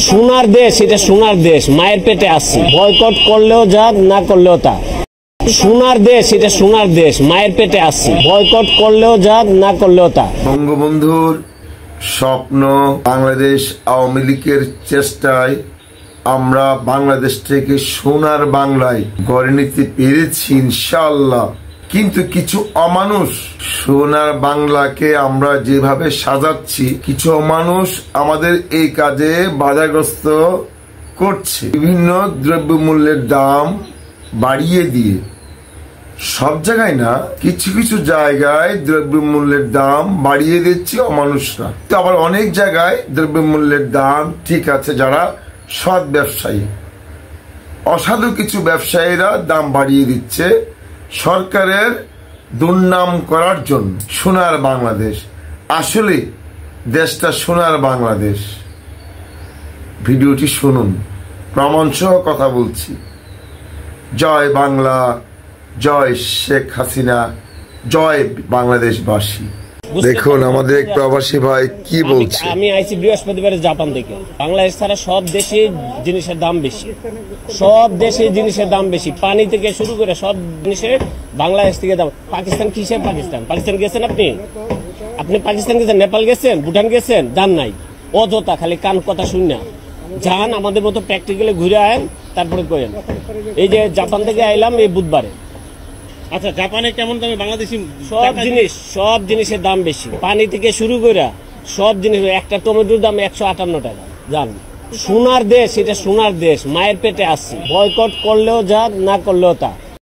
সোনার দেশ, এটা সোনার দেশ, মায়ের পেটে আছি। বয়কট করলেও যা, না করলেও তা। সোনার দেশ, এটা সোনার দেশ, মায়ের পেটে আছি। বয়কট করলেও যা, না করলেও তা। বঙ্গবন্ধুর স্বপ্ন, বাংলাদেশ আওয়ামী লীগের চেষ্টায় আমরা বাংলাদেশ থেকে সোনার বাংলায় গড়ে নিতে পেরেছি ইনশাআল্লাহ। কিন্তু কিছু অমানুষ সোনার বাংলাকে আমরা যেভাবে সাজাচ্ছি, কিছু অমানুষ আমাদের এই কাজে বাধাগ্রস্ত করছে। বিভিন্ন দ্রব্যমূল্যের দাম বাড়িয়ে দিয়ে, সব জায়গায় না, কিছু কিছু জায়গায় দ্রব্যমূল্যের দাম বাড়িয়ে দিচ্ছে অমানুষরা। তো আবার অনেক জায়গায় দ্রব্যমূল্যের দাম ঠিক আছে, যারা সৎ ব্যবসায়ী। অসাধু কিছু ব্যবসায়ীরা দাম বাড়িয়ে দিচ্ছে সরকারের দুর্নাম করার জন্য। সোনার বাংলাদেশ, আসলে দেশটা সোনার বাংলাদেশ। ভিডিওটি শুনুন, প্রমাণ সহ কথা বলছি। জয় বাংলা, জয় শেখ হাসিনা, জয় বাংলাদেশবাসী। দেখুন আমাদের এক প্রবাসী ভাই কি বলছে। আমি আইছি বৃহস্পতিবারে জাপান থেকে। বাংলাদেশ ছাড়া সব দেশে জিনিসের দাম বেশি, সব দেশে জিনিসের দাম বেশি, পানি থেকে শুরু করে সব জিনিসের বাংলাদেশ থেকে দাম। পাকিস্তান কিসের পাকিস্তান? পাকিস্তান গেছেন আপনি? আপনি পাকিস্তান গেছেন, নেপাল গেছেন, ভুটান গেছেন? যান নাই, অযথা খালি কান কথা শুন না। যান, আমাদের মতো প্র্যাকটিক্যালি ঘুরে আয়েন, তারপরে করেন। এই যে জাপান থেকে আইলাম এই বুধবারে। আচ্ছা, জাপানে কেমন দামে বাংলাদেশি সব জিনিসের দাম বেশি, পানি থেকে শুরু করে সব জিনিস। একটা টমেটোর দাম 158 টাকা। জান, সোনার দেশ, এটা সোনার দেশ, মায়ের পেটে আসছি। বয়কট করলেও যা, না করলেও তা।